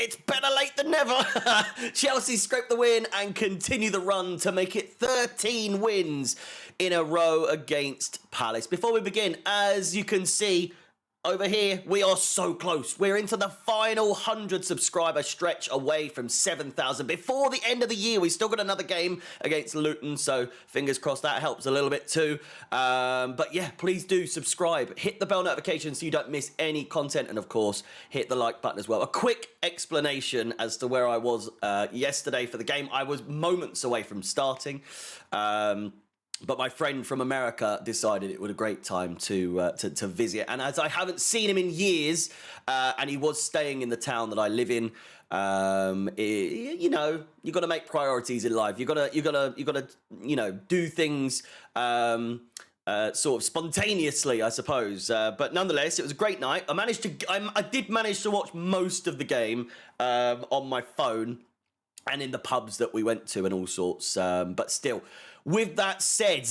It's better late than never. Chelsea scrape the win and continue the run to make it 13 wins in a row against Palace. Before we begin, as you can see over here, we are so close. We're into the final 100 subscriber stretch away from 7,000. Before the end of the year, we still got another game against Luton, so fingers crossed that helps a little bit too. But yeah, please do subscribe. Hit the bell notification so you don't miss any content, and of course, hit the like button as well. A quick explanation as to where I was yesterday for the game. I was moments away from starting. But my friend from America decided it was a great time to visit. And as I haven't seen him in years, and he was staying in the town that I live in, you know, you got to make priorities in life. You got to do things sort of spontaneously, I suppose. But nonetheless, it was a great night. I did manage to watch most of the game on my phone and in the pubs that we went to and all sorts. But still. With that said,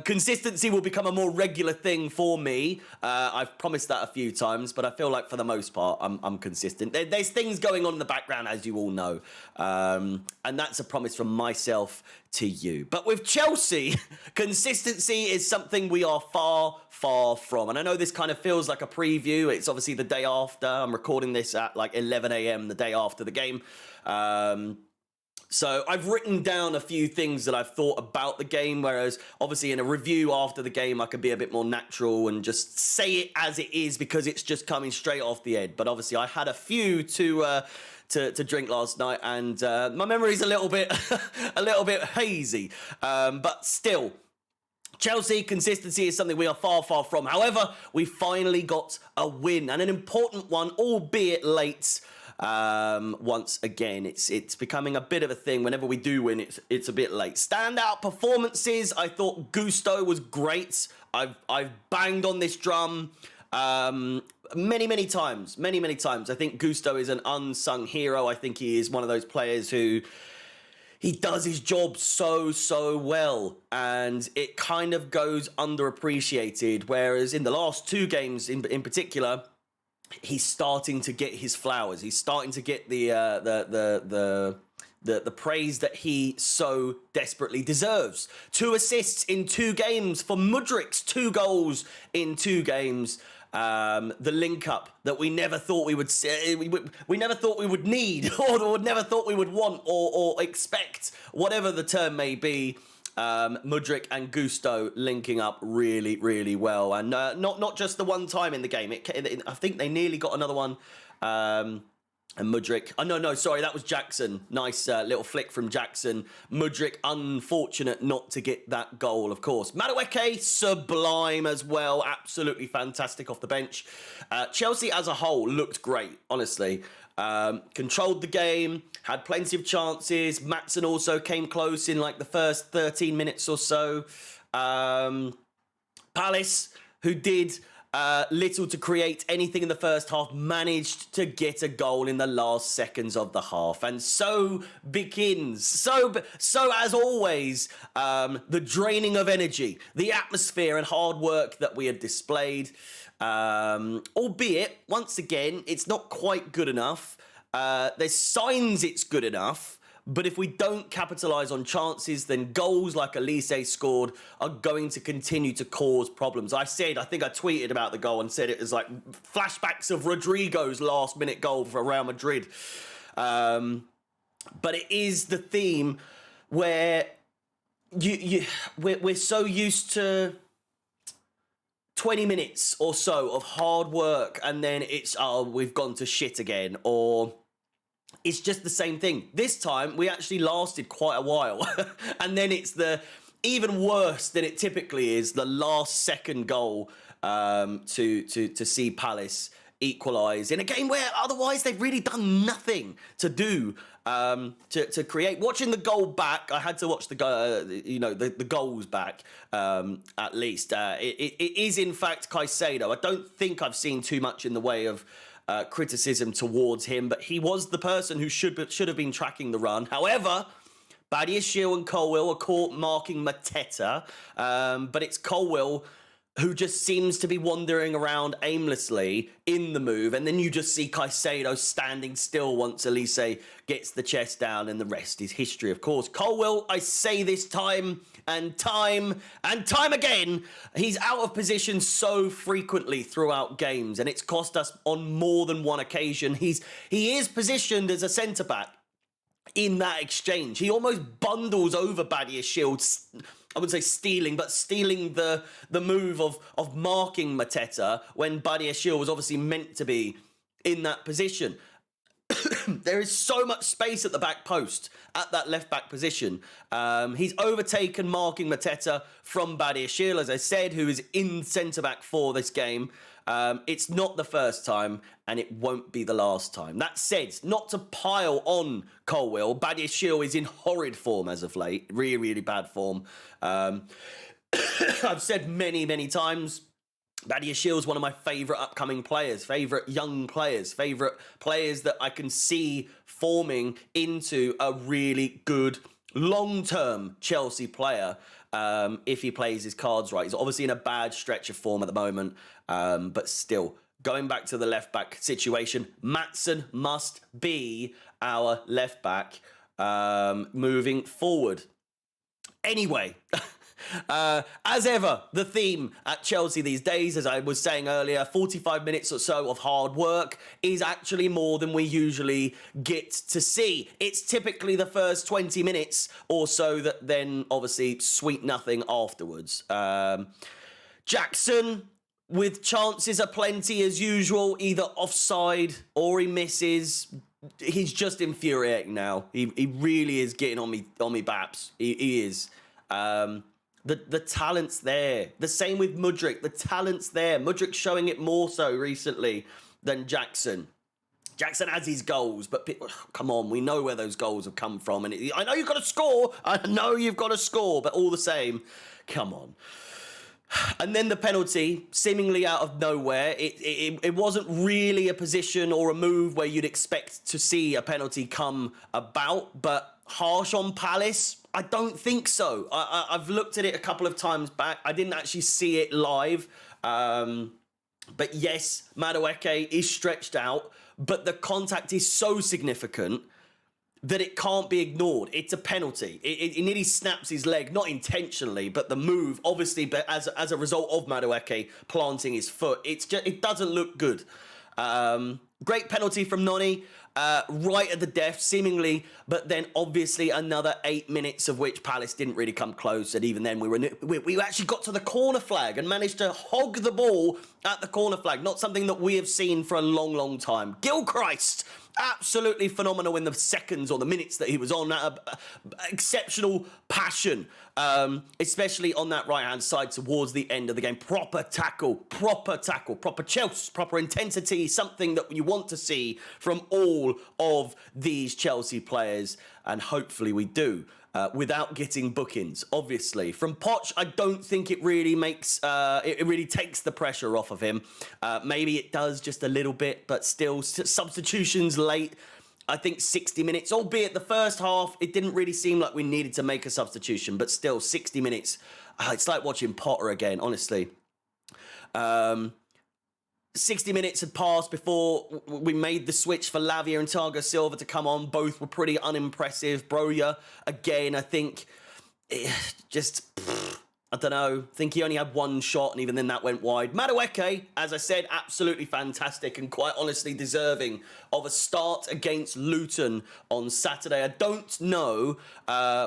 consistency will become a more regular thing for me. I've promised that a few times, but I feel like for the most part, I'm consistent. There's things going on in the background, as you all know, and that's a promise from myself to you. But with Chelsea, consistency is something we are far, far from. And I know this kind of feels like a preview. It's obviously the day after. I'm recording this at like 11 a.m. the day after the game. So I've written down a few things that I've thought about the game, whereas obviously in a review after the game, I can be a bit more natural and just say it as it is because it's just coming straight off the head. But obviously I had a few to drink last night, and my memory's a little bit hazy. But still, Chelsea, consistency is something we are far, far from. However, we finally got a win, and an important one, albeit late. Once again, it's becoming a bit of a thing. Whenever we do win, it's a bit late. Standout performances. I thought Gusto was great. I've banged on this drum many times. I think Gusto is an unsung hero. I think he is one of those players who he does his job so well, and it kind of goes underappreciated. Whereas in the last two games, in particular, he's starting to get his flowers. He's starting to get the praise that he so desperately deserves. 2 assists in 2 games for Mudryk's 2 goals in 2 games. The link up that we never thought we would we never thought we would need, or never thought we would want or expect, whatever the term may be. Mudryk and Gusto linking up really well, and not just the one time in the game. I think they nearly got another one. And Mudryk, no, sorry, that was Jackson. Nice little flick from Jackson. Mudryk, unfortunate not to get that goal, of course. MADUEKE, sublime as well. Absolutely fantastic off the bench. Chelsea as a whole looked great, honestly. Controlled the game, had plenty of chances. Maatsen also came close in like the first 13 minutes or so. Palace, who did little to create anything in the first half, managed to get a goal in the last seconds of the half. And so begins, so as always, the draining of energy, the atmosphere and hard work that we had displayed. Albeit, once again, it's not quite good enough. There's signs it's good enough, but if we don't capitalise on chances, then goals like Elise scored are going to continue to cause problems. I think I tweeted about the goal and said it was like flashbacks of Rodrigo's last-minute goal for Real Madrid. But it is the theme where we're so used to 20 minutes or so of hard work, and then it's, we've gone to shit again, or it's just the same thing. This time, we actually lasted quite a while, and then it's the even worse than it typically is, the last second goal to see Palace equalise in a game where otherwise they've really done nothing to do to create. Watching the goal back, I had to watch the goals back at least. It is in fact Caicedo. I don't think I've seen too much in the way of criticism towards him, but he was the person who should have been tracking the run. However, Badiashile and Colwill are caught marking Mateta, but it's Colwill who just seems to be wandering around aimlessly in the move, and then you just see Caicedo standing still once Elise gets the chest down, and the rest is history, of course. Colwill, I say this time and time again, he's out of position so frequently throughout games, and it's cost us on more than one occasion. He is positioned as a centre-back in that exchange. He almost bundles over Badiashile, I wouldn't say stealing, but stealing the move of marking Mateta when Badiashile was obviously meant to be in that position. There is so much space at the back post, at that left-back position. He's overtaken marking Mateta from Badiashile, as I said, who is in centre-back for this game. It's not the first time, and it won't be the last time. That said, not to pile on Colwill, Badiashile is in horrid form as of late. Really, really bad form. I've said many times, Badiashile is one of my favourite upcoming players, favourite young players, favourite players that I can see forming into a really good long-term Chelsea player if he plays his cards right. He's obviously in a bad stretch of form at the moment, but still, going back to the left-back situation, Maatsen must be our left-back moving forward. Anyway, as ever, the theme at Chelsea these days, as I was saying earlier, 45 minutes or so of hard work is actually more than we usually get to see. It's typically the first 20 minutes or so that then obviously sweet nothing afterwards. Jackson, with chances aplenty as usual, either offside or he misses. He's just infuriating now. He really is getting on me baps. He is. The talent's there. The same with Mudryk. The talent's there. Mudryk's showing it more so recently than Jackson. Jackson has his goals, but come on, we know where those goals have come from. And I know you've got to score. I know you've got to score, but all the same, come on. And then the penalty, seemingly out of nowhere. It wasn't really a position or a move where you'd expect to see a penalty come about, but harsh on Palace? I don't think so. I've looked at it a couple of times back. I didn't actually see it live. But yes, Madueke is stretched out, but the contact is so significant that it can't be ignored. It's a penalty. It nearly snaps his leg, not intentionally, but the move, obviously, but as a result of Madueke planting his foot, it doesn't look good. Great penalty from Noni, right at the death, seemingly, but then obviously another 8 minutes of which Palace didn't really come close, and even then we actually got to the corner flag and managed to hog the ball at the corner flag, not something that we have seen for a long time. Gilchrist, absolutely phenomenal in the seconds or the minutes that he was on. Exceptional passion, especially on that right-hand side towards the end of the game. Proper tackle, proper Chelsea, proper intensity, something that you want to see from all of these Chelsea players, and hopefully we do. Without getting bookings, obviously. From Poch, I don't think it really makes, it really takes the pressure off of him. Maybe it does just a little bit, but still, substitutions late. I think 60 minutes, albeit the first half, it didn't really seem like we needed to make a substitution, but still, 60 minutes, it's like watching Potter again, honestly. 60 minutes had passed before we made the switch for Lavia and Thiago Silva to come on. Both were pretty unimpressive. Broja, again, I think, I don't know. I think he only had one shot, and even then that went wide. Madueke, as I said, absolutely fantastic and quite honestly deserving of a start against Luton on Saturday. I don't know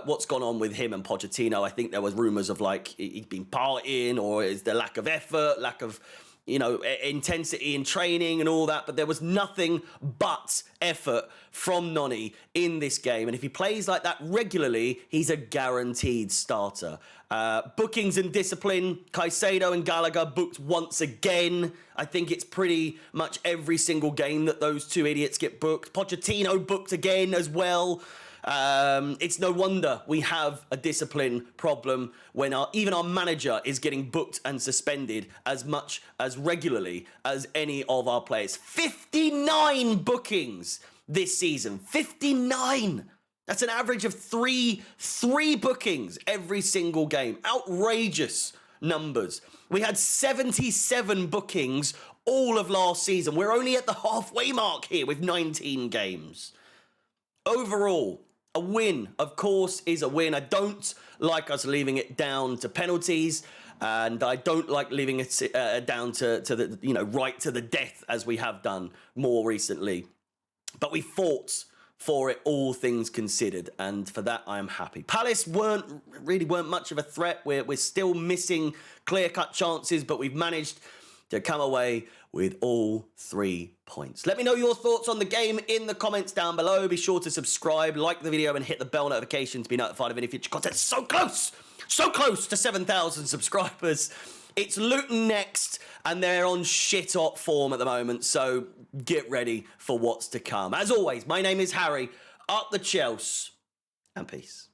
what's gone on with him and Pochettino. I think there was rumours of, like, he'd been partying, or is there lack of effort, lack of intensity in training and all that, but there was nothing but effort from Noni in this game. And if he plays like that regularly, he's a guaranteed starter. Bookings and discipline, Caicedo and Gallagher booked once again. I think it's pretty much every single game that those two idiots get booked. Pochettino booked again as well. It's no wonder we have a discipline problem when even our manager is getting booked and suspended as much as regularly as any of our players. 59 bookings this season. 59! That's an average of three bookings every single game. Outrageous numbers. We had 77 bookings all of last season. We're only at the halfway mark here with 19 games. Overall, a win, of course, is a win. I don't like us leaving it down to penalties, and I don't like leaving it down to the, you know, right to the death as we have done more recently. But we fought for it, all things considered, and for that I am happy. Palace weren't much of a threat. We're still missing clear-cut chances, but we've managed to come away with all 3 points. Let me know your thoughts on the game in the comments down below. Be sure to subscribe, like the video, and hit the bell notification to be notified of any future content. So close to 7,000 subscribers. It's Luton next, and they're on shit-hot form at the moment, so get ready for what's to come. As always, my name is Harry. Up the Chelsea, and peace.